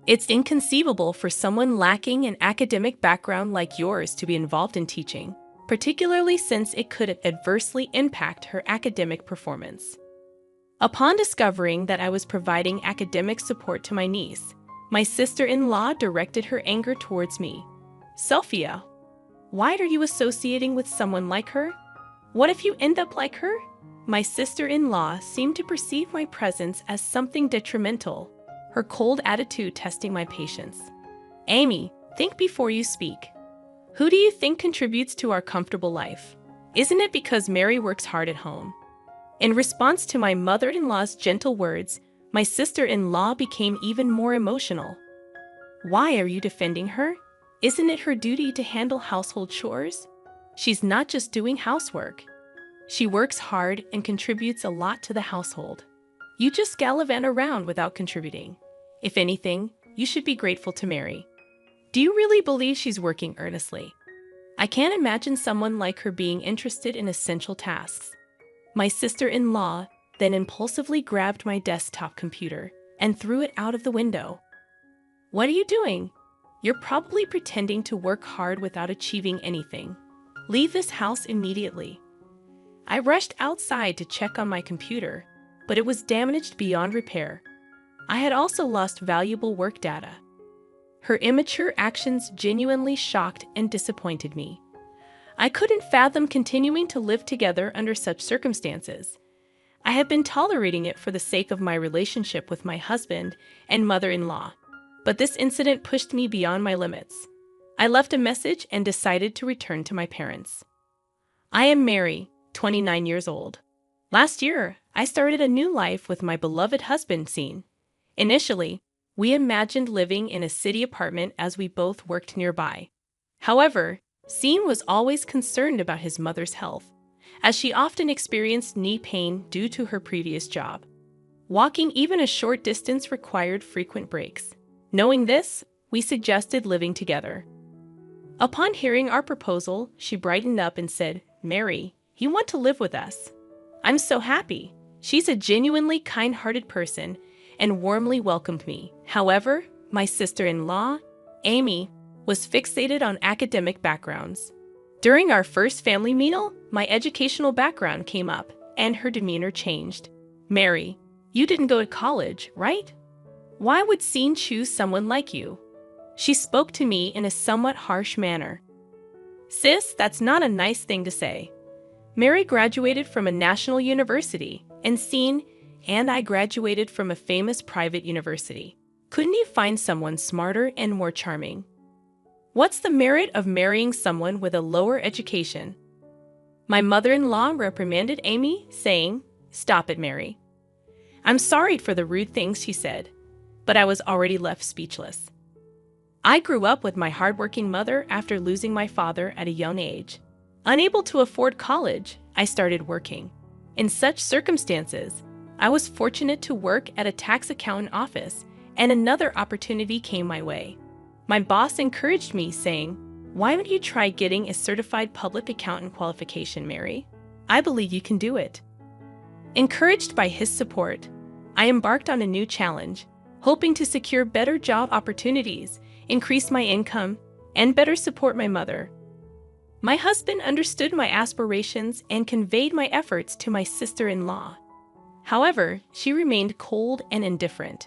It's inconceivable for someone lacking an academic background like yours to be involved in teaching, particularly since it could adversely impact her academic performance. Upon discovering that I was providing academic support to my niece, my sister-in-law directed her anger towards me. "Sophia, why are you associating with someone like her? What if you end up like her?" My sister-in-law seemed to perceive my presence as something detrimental, her cold attitude testing my patience. "Amy, think before you speak. Who do you think contributes to our comfortable life? Isn't it because Mary works hard at home?" In response to my mother-in-law's gentle words, my sister-in-law became even more emotional. "Why are you defending her? Isn't it her duty to handle household chores? She's not just doing housework. She works hard and contributes a lot to the household. You just gallivant around without contributing. If anything, you should be grateful to Mary. Do you really believe she's working earnestly? I can't imagine someone like her being interested in essential tasks." My sister-in-law then impulsively grabbed my desktop computer and threw it out of the window. "What are you doing? You're probably pretending to work hard without achieving anything. Leave this house immediately." I rushed outside to check on my computer, but it was damaged beyond repair. I had also lost valuable work data. Her immature actions genuinely shocked and disappointed me. I couldn't fathom continuing to live together under such circumstances. I had been tolerating it for the sake of my relationship with my husband and mother-in-law, but this incident pushed me beyond my limits. I left a message and decided to return to my parents. "I am Mary, 29 years old. Last year, I started a new life with my beloved husband, Scene. Initially, we imagined living in a city apartment as we both worked nearby. However, Scene was always concerned about his mother's health, as she often experienced knee pain due to her previous job. Walking even a short distance required frequent breaks. Knowing this, we suggested living together. Upon hearing our proposal, she brightened up and said, "Mary, you want to live with us? I'm so happy." She's a genuinely kind-hearted person and warmly welcomed me. However, my sister-in-law, Amy, was fixated on academic backgrounds. During our first family meal, my educational background came up, and her demeanor changed. "Mary, you didn't go to college, right? Why would Scene choose someone like you?" She spoke to me in a somewhat harsh manner. "Sis, that's not a nice thing to say. Mary graduated from a national university, and Scene and I graduated from a famous private university. Couldn't you find someone smarter and more charming? What's the merit of marrying someone with a lower education?" My mother-in-law reprimanded Amy, saying, "Stop it, Mary." I'm sorry for the rude things she said, but I was already left speechless. I grew up with my hardworking mother after losing my father at a young age. Unable to afford college, I started working. In such circumstances, I was fortunate to work at a tax accountant office, and another opportunity came my way. My boss encouraged me, saying, "Why don't you try getting a certified public accountant qualification, Mary? I believe you can do it." Encouraged by his support, I embarked on a new challenge, hoping to secure better job opportunities, increase my income, and better support my mother. My husband understood my aspirations and conveyed my efforts to my sister-in-law. However, she remained cold and indifferent.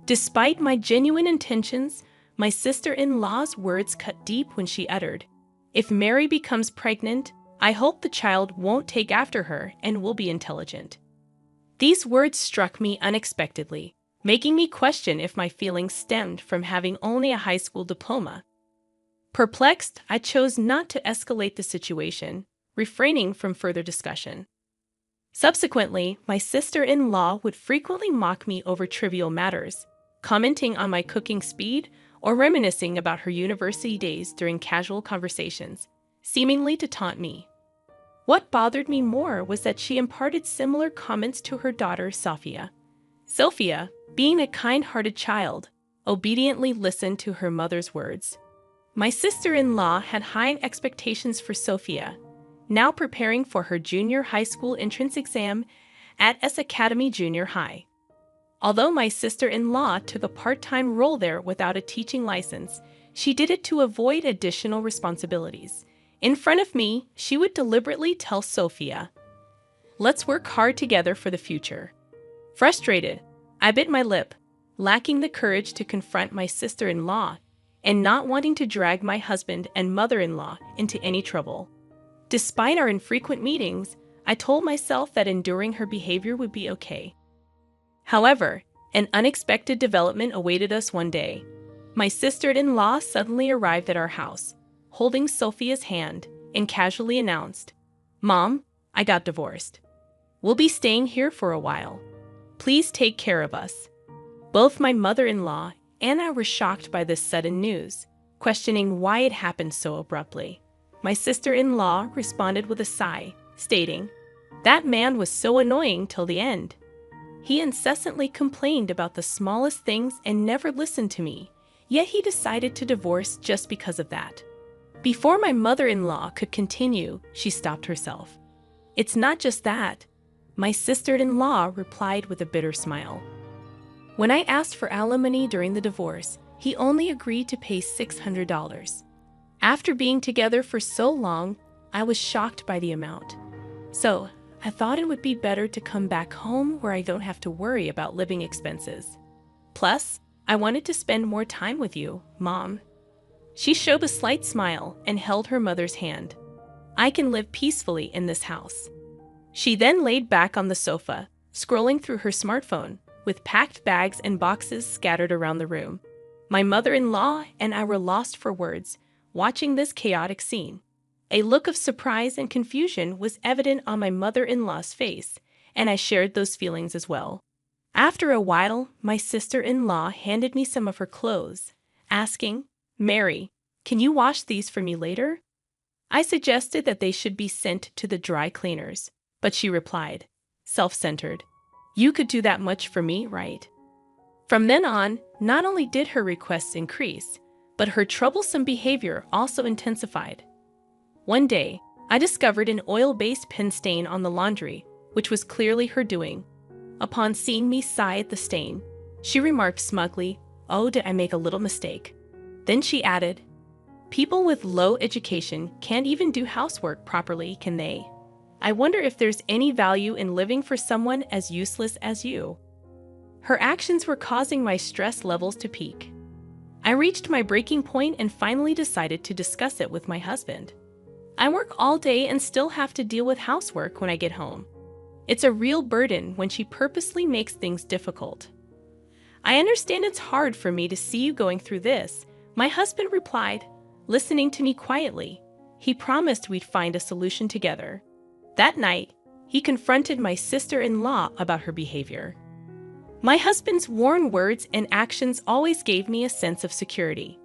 Despite my genuine intentions, my sister-in-law's words cut deep when she uttered, "If Mary becomes pregnant, I hope the child won't take after her and will be intelligent." These words struck me unexpectedly, making me question if my feelings stemmed from having only a high school diploma. Perplexed, I chose not to escalate the situation, refraining from further discussion. Subsequently, my sister-in-law would frequently mock me over trivial matters, commenting on my cooking speed or reminiscing about her university days during casual conversations, seemingly to taunt me. What bothered me more was that she imparted similar comments to her daughter, Sophia. Sophia, being a kind-hearted child, obediently listened to her mother's words. My sister-in-law had high expectations for Sophia, now preparing for her junior high school entrance exam at S Academy Junior High. Although my sister-in-law took a part-time role there without a teaching license, she did it to avoid additional responsibilities. In front of me, she would deliberately tell Sophia, "Let's work hard together for the future." Frustrated, I bit my lip, lacking the courage to confront my sister-in-law and not wanting to drag my husband and mother-in-law into any trouble. Despite our infrequent meetings, I told myself that enduring her behavior would be okay. However, an unexpected development awaited us one day. My sister-in-law suddenly arrived at our house, holding Sophia's hand, and casually announced, "Mom, I got divorced. We'll be staying here for a while. Please take care of us." Both my mother-in-law and I were shocked by this sudden news, questioning why it happened so abruptly. My sister-in-law responded with a sigh, stating, "That man was so annoying till the end. He incessantly complained about the smallest things and never listened to me, yet he decided to divorce just because of that." Before my mother-in-law could continue, she stopped herself. "It's not just that," my sister-in-law replied with a bitter smile. "When I asked for alimony during the divorce, he only agreed to pay $600. After being together for so long, I was shocked by the amount. So, I thought it would be better to come back home where I don't have to worry about living expenses. Plus, I wanted to spend more time with you, Mom." She showed a slight smile and held her mother's hand. "I can live peacefully in this house." She then laid back on the sofa, scrolling through her smartphone, with packed bags and boxes scattered around the room. My mother-in-law and I were lost for words, watching this chaotic scene. A look of surprise and confusion was evident on my mother-in-law's face, and I shared those feelings as well. After a while, my sister-in-law handed me some of her clothes, asking, "Mary, can you wash these for me later?" I suggested that they should be sent to the dry cleaners, but she replied, self-centered, "You could do that much for me, right?" From then on, not only did her requests increase, but her troublesome behavior also intensified. One day, I discovered an oil-based pen stain on the laundry, which was clearly her doing. Upon seeing me sigh at the stain, she remarked smugly, "Oh, did I make a little mistake?" Then she added, "People with low education can't even do housework properly, can they? I wonder if there's any value in living for someone as useless as you." Her actions were causing my stress levels to peak. I reached my breaking point and finally decided to discuss it with my husband. "I work all day and still have to deal with housework when I get home. It's a real burden when she purposely makes things difficult." "I understand it's hard for me to see you going through this," my husband replied, listening to me quietly. He promised we'd find a solution together. That night, he confronted my sister-in-law about her behavior. My husband's warm words and actions always gave me a sense of security.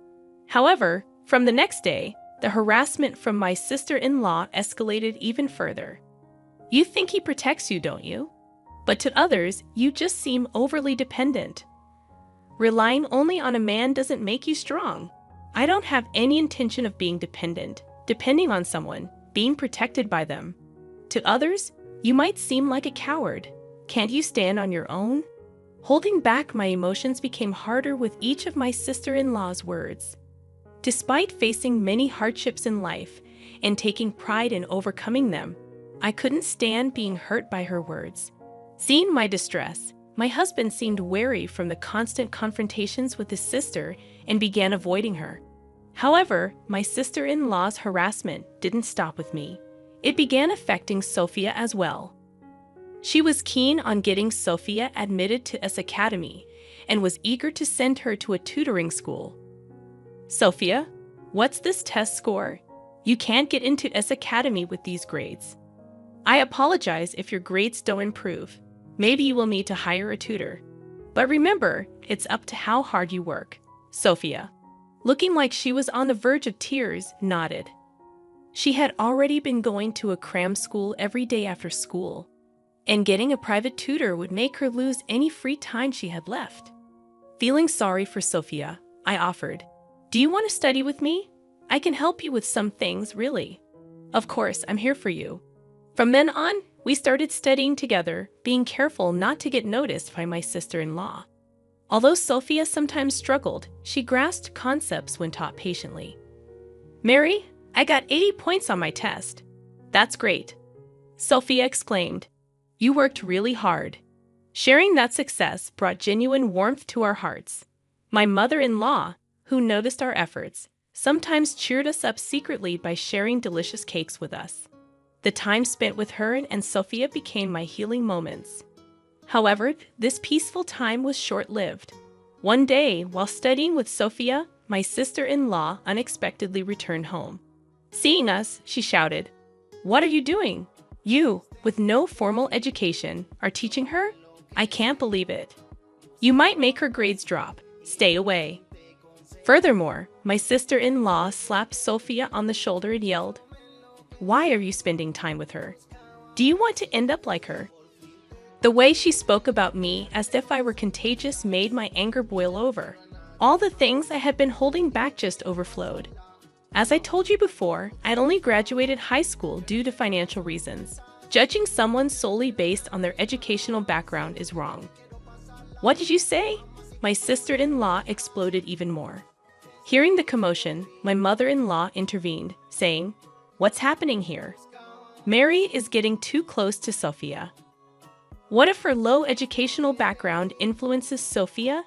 However, from the next day, the harassment from my sister-in-law escalated even further. "You think he protects you, don't you? But to others, you just seem overly dependent. Relying only on a man doesn't make you strong. I don't have any intention of being dependent, depending on someone, being protected by them. To others, you might seem like a coward. Can't you stand on your own?" Holding back my emotions became harder with each of my sister-in-law's words. Despite facing many hardships in life and taking pride in overcoming them, I couldn't stand being hurt by her words. Seeing my distress, my husband seemed wary from the constant confrontations with his sister and began avoiding her. However, my sister-in-law's harassment didn't stop with me. It began affecting Sophia as well. She was keen on getting Sophia admitted to S Academy and was eager to send her to a tutoring school. "Sophia, what's this test score? You can't get into S Academy with these grades. I apologize if your grades don't improve. Maybe you will need to hire a tutor. But remember, it's up to how hard you work." Sophia, looking like she was on the verge of tears, nodded. She had already been going to a cram school every day after school, and getting a private tutor would make her lose any free time she had left. Feeling sorry for Sophia, I offered, "Do you want to study with me? I can help you with some things, really. Of course, I'm here for you." From then on, We started studying together, being careful not to get noticed by my sister-in-law. Although Sophia sometimes struggled, she grasped concepts when taught patiently. "Mary, I got 80 points on my test." "That's great," Sophia exclaimed. "You worked really hard." Sharing that success brought genuine warmth to our hearts. My mother-in-law, who noticed our efforts, sometimes cheered us up secretly by sharing delicious cakes with us. The time spent with her and Sophia became my healing moments. However, this peaceful time was short-lived. One day, while studying with Sophia, my sister-in-law unexpectedly returned home. Seeing us, she shouted, "What are you doing? You, with no formal education, are teaching her? I can't believe it. You might make her grades drop. Stay away." Furthermore, my sister-in-law slapped Sophia on the shoulder and yelled, "Why are you spending time with her? Do you want to end up like her?" The way she spoke about me as if I were contagious made my anger boil over. All the things I had been holding back just overflowed. As I told you before, I'd only graduated high school due to financial reasons. Judging someone solely based on their educational background is wrong. "What did you say?" My sister-in-law exploded even more. Hearing the commotion, my mother-in-law intervened, saying, "What's happening here? Mary is getting too close to Sophia." What if her low educational background influences Sophia?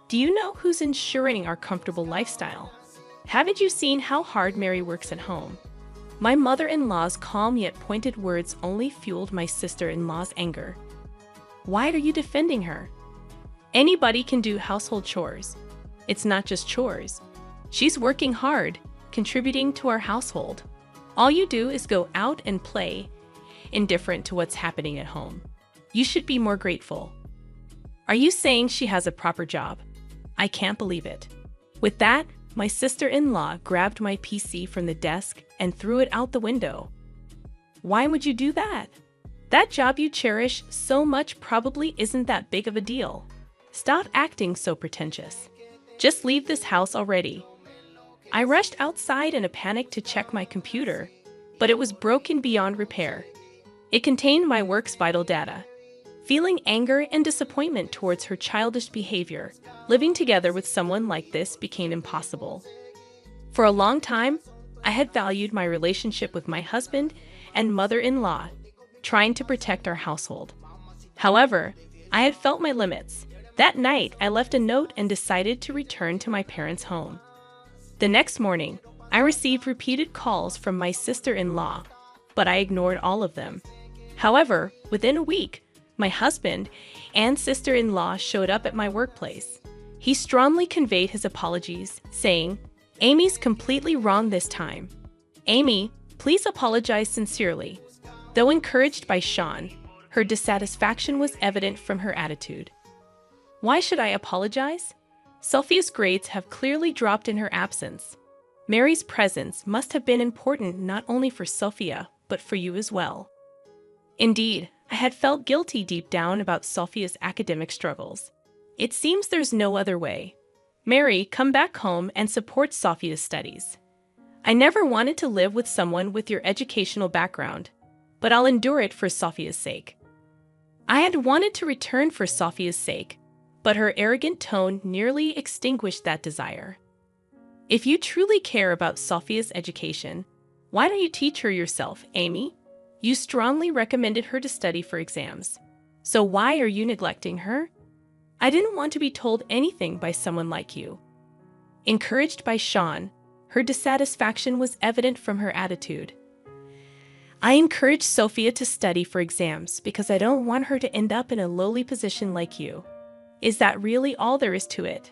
Do you know who's ensuring our comfortable lifestyle? Haven't you seen how hard Mary works at home? My mother-in-law's calm yet pointed words only fueled my sister-in-law's anger. "Why are you defending her? Anybody can do household chores. It's not just chores. She's working hard, contributing to our household. All you do is go out and play, indifferent to what's happening at home. You should be more grateful. Are you saying she has a proper job? I can't believe it." With that, my sister-in-law grabbed my PC from the desk and threw it out the window. "Why would you do that? That job you cherish so much probably isn't that big of a deal. Stop acting so pretentious. Just leave this house already." I rushed outside in a panic to check my computer, but it was broken beyond repair. It contained my work's vital data. Feeling anger and disappointment towards her childish behavior, living together with someone like this became impossible. For a long time, I had valued my relationship with my husband and mother-in-law, trying to protect our household. However, I had felt my limits. That night, I left a note and decided to return to my parents' home. The next morning, I received repeated calls from my sister-in-law, but I ignored all of them. However, within a week, my husband and sister-in-law showed up at my workplace. He strongly conveyed his apologies, saying, "Amy's completely wrong this time. Amy, please apologize sincerely." Though encouraged by Sean, her dissatisfaction was evident from her attitude. Why should I apologize? Sophia's grades have clearly dropped in her absence. Mary's presence must have been important not only for Sophia, but for you as well. Indeed, I had felt guilty deep down about Sophia's academic struggles. It seems there's no other way. Mary, come back home and support Sophia's studies. I never wanted to live with someone with your educational background, but I'll endure it for Sophia's sake. I had wanted to return for Sophia's sake, but her arrogant tone nearly extinguished that desire. If you truly care about Sophia's education, why don't you teach her yourself, Amy? You strongly recommended her to study for exams. So why are you neglecting her? I didn't want to be told anything by someone like you. Encouraged by Sean, her dissatisfaction was evident from her attitude. I encouraged Sophia to study for exams because I don't want her to end up in a lowly position like you. Is that really all there is to it?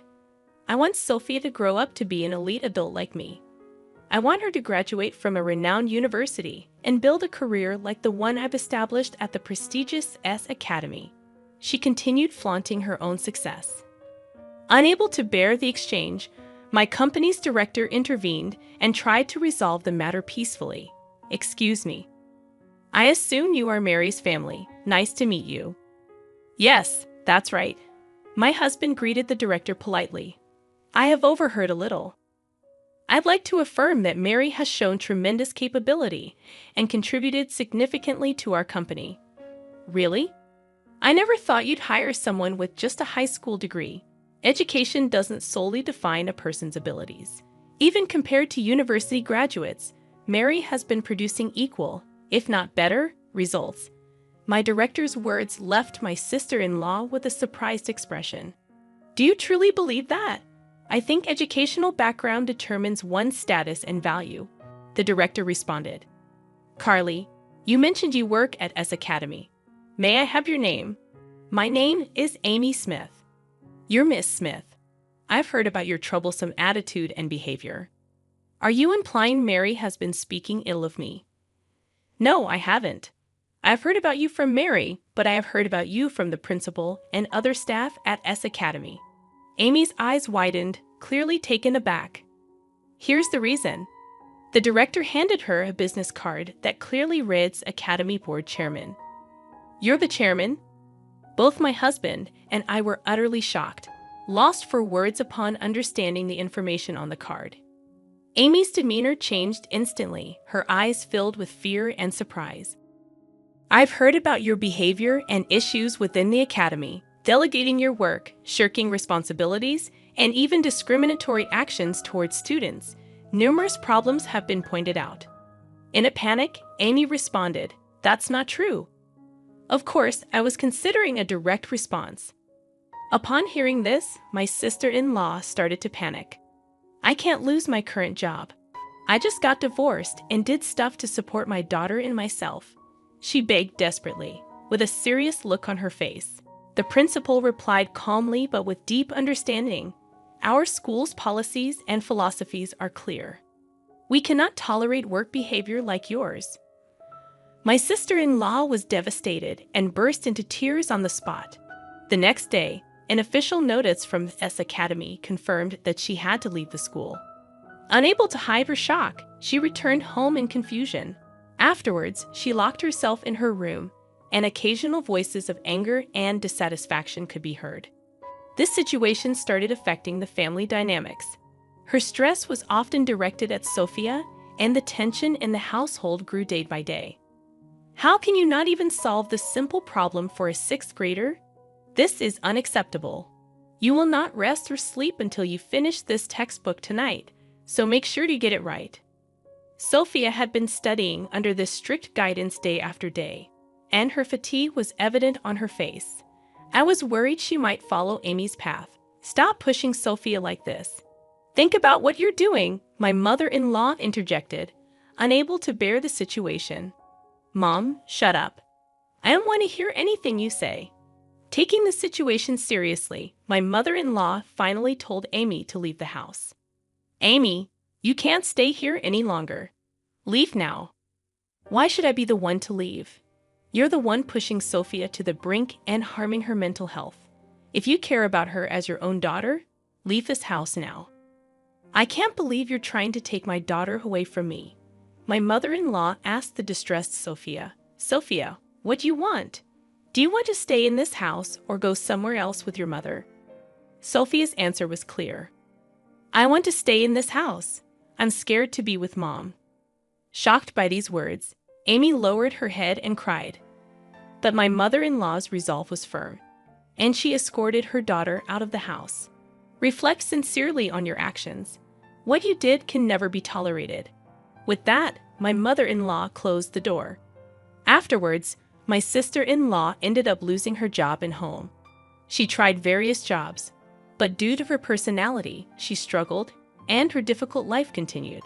I want Sophia to grow up to be an elite adult like me. I want her to graduate from a renowned university and build a career like the one I've established at the prestigious S Academy. She continued flaunting her own success. Unable to bear the exchange, my company's director intervened and tried to resolve the matter peacefully. Excuse me. I assume you are Mary's family. Nice to meet you. Yes, that's right. My husband greeted the director politely. I have overheard a little. I'd like to affirm that Mary has shown tremendous capability and contributed significantly to our company. Really? I never thought you'd hire someone with just a high school degree. Education doesn't solely define a person's abilities. Even compared to university graduates, Mary has been producing equal, if not better, results. My director's words left my sister-in-law with a surprised expression. Do you truly believe that? I think educational background determines one's status and value, the director responded. Carly, you mentioned you work at S Academy. May I have your name? My name is Amy Smith. You're Miss Smith. I've heard about your troublesome attitude and behavior. Are you implying Mary has been speaking ill of me? No, I haven't. I've heard about you from Mary, but I have heard about you from the principal and other staff at S Academy. Amy's eyes widened, clearly taken aback. Here's the reason. The director handed her a business card that clearly reads Academy Board Chairman. You're the chairman? Both my husband and I were utterly shocked, lost for words upon understanding the information on the card. Amy's demeanor changed instantly, her eyes filled with fear and surprise. I've heard about your behavior and issues within the academy, delegating your work, shirking responsibilities, and even discriminatory actions towards students. Numerous problems have been pointed out. In a panic, Amy responded, "That's not true." Of course, I was considering a direct response. Upon hearing this, my sister-in-law started to panic. I can't lose my current job. I just got divorced and did stuff to support my daughter and myself. She begged desperately, with a serious look on her face. The principal replied calmly but with deep understanding. Our school's policies and philosophies are clear. We cannot tolerate work behavior like yours. My sister-in-law was devastated and burst into tears on the spot. The next day, an official notice from S Academy confirmed that she had to leave the school. Unable to hide her shock, she returned home in confusion. Afterwards, she locked herself in her room, and occasional voices of anger and dissatisfaction could be heard. This situation started affecting the family dynamics. Her stress was often directed at Sophia, and the tension in the household grew day by day. How can you not even solve this simple problem for a sixth grader? This is unacceptable. You will not rest or sleep until you finish this textbook tonight, so make sure to get it right. Sophia had been studying under this strict guidance day after day, and her fatigue was evident on her face. I was worried she might follow Amy's path. Stop pushing Sophia like this. Think about what you're doing, my mother-in-law interjected, unable to bear the situation. Mom, shut up. I don't want to hear anything you say. Taking the situation seriously, my mother-in-law finally told Amy to leave the house. Amy, you can't stay here any longer. Leave now. Why should I be the one to leave? You're the one pushing Sophia to the brink and harming her mental health. If you care about her as your own daughter, leave this house now. I can't believe you're trying to take my daughter away from me. My mother-in-law asked the distressed Sophia. Sophia, what do you want? Do you want to stay in this house or go somewhere else with your mother? Sophia's answer was clear. I want to stay in this house. I'm scared to be with Mom. Shocked by these words, Amy lowered her head and cried. But my mother-in-law's resolve was firm, and she escorted her daughter out of the house. Reflect sincerely on your actions. What you did can never be tolerated. With that, my mother-in-law closed the door. Afterwards, my sister-in-law ended up losing her job and home. She tried various jobs, but due to her personality, she struggled, and her difficult life continued.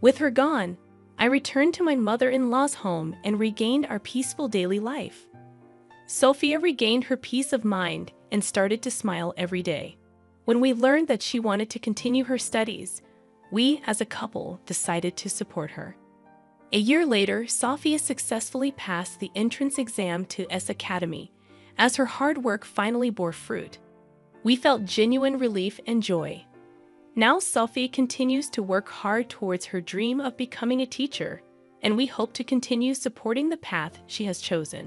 With her gone, I returned to my mother-in-law's home and regained our peaceful daily life. Sophia regained her peace of mind and started to smile every day. When we learned that she wanted to continue her studies, we, as a couple, decided to support her. A year later, Sophia successfully passed the entrance exam to S Academy, as her hard work finally bore fruit. We felt genuine relief and joy. Now Sophie continues to work hard towards her dream of becoming a teacher, and we hope to continue supporting the path she has chosen.